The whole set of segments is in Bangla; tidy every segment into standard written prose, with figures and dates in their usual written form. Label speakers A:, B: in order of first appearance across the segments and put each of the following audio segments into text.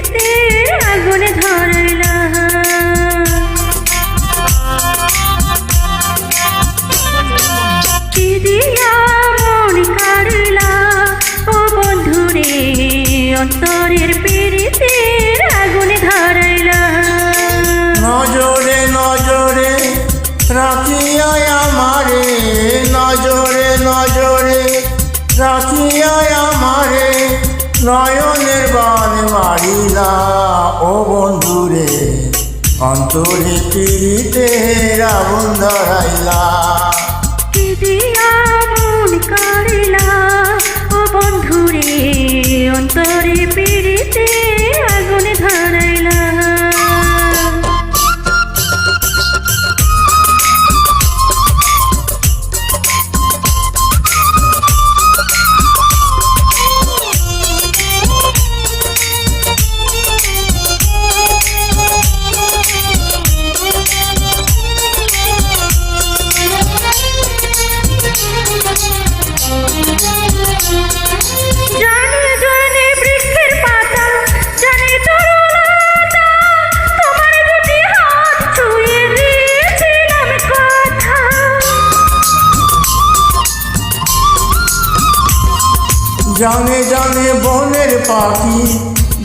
A: পীড়িতের আগুনে ধরাইলা। কি দিয়া মন কাড়িলা ও বন্ধুরে, অন্তরের পীড়িতের আগুনে ধরাইলা।
B: নজরে নজরে রাখিয়া আমারে, নজরে নজরে রাখিয়া আমারে, নয়নের বান মারিলা ও বন্ধুরে, অন্তরে পীড়িতের আগুন ধরাইলা।
A: কি দিয়া মন কাড়িলা ও বন্ধুরে, অন্তরে পীড়িতের আগুনে ধরাইলা। জানে জানে বৃক্ষের পাতা, জানে তরুলতা, তোমার দুটি হাত ছুঁয়ে দিয়েছিলাম কথা।
B: জানে জানে বনের পাখি,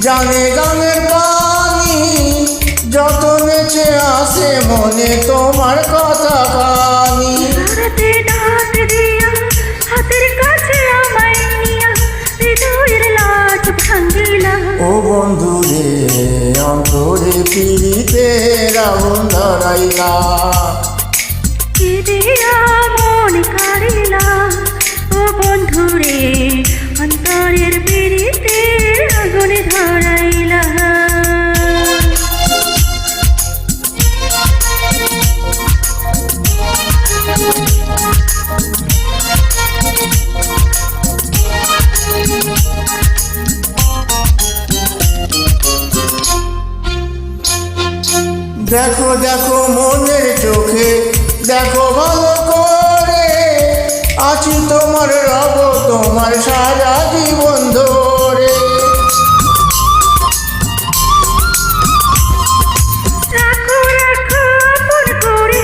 B: জানে গানের পানি, যত নেচে আসে মনে তোমার কথা কানি।
A: রাতে ডাক দিয়া হাতের কাছে আমায় নিয়া, হৃদয়ের লাজ ভাঙ্গিলা।
B: ও বন্ধুরে, অন্তরে পীড়িতের আগুন ধরাইলা।
A: কি দিয়া মন কাড়িলা ও বন্ধুরে, অন্তরের পীড়িতের আগুনে ধরাইলা।
B: দেখো দেখো মনের চোখে, দেখো ভালো করে, আছি তোমার রব তোমার সারা জীবন ধরে।
A: রাখো রাখো আপন করে,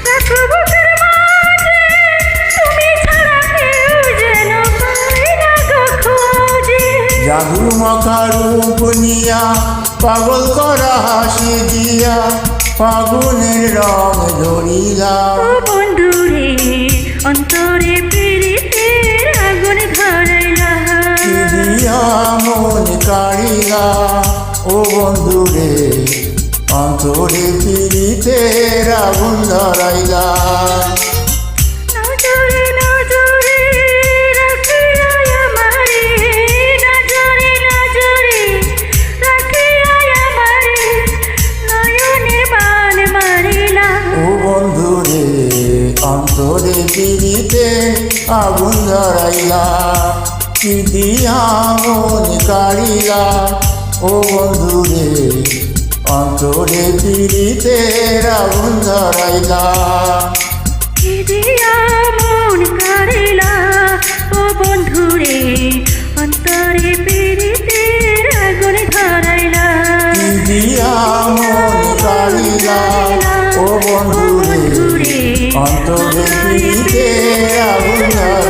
A: রাখো বুকের মাঝে, তুমি ছাড়া কেউ যেন পায় না গো খোঁজে।
B: জাদু মাখা রূপ নিয়া, পাগল করা হাসি দিয়া, ফাগুনের রং ধরিলা।
A: ও বন্ধুরে, অন্তরে পীড়িতের আগুনে ধরাইলা।
B: কি দিয়া মন কাড়িলা ও বন্ধুরে, অন্তরে পীড়িতের আগুন ধরাইলা।
A: নজরে নজরে রাখিয়া আমারে, নজরে নজরে রাখিয়া আমারে, নয়নে বান মারিলা।
B: ও বন্ধুরে, অন্তরে পীড়িতে আগুন ধরাইলা। কি দিয়া মন কাড়িলা ও বন্ধুরে, অন্তরে পীড়িতে আগুন ধরাইলা।
A: কি দিয়া মন কাড়িলা ও বন্ধুরে, অন্তরে পীড়িতের আগুনে ধরাইলা।
B: কি দিয়া মন কাড়িলা ও বন্ধুরে, অন্তরে পীড়িতে আগুন ধরাইলা।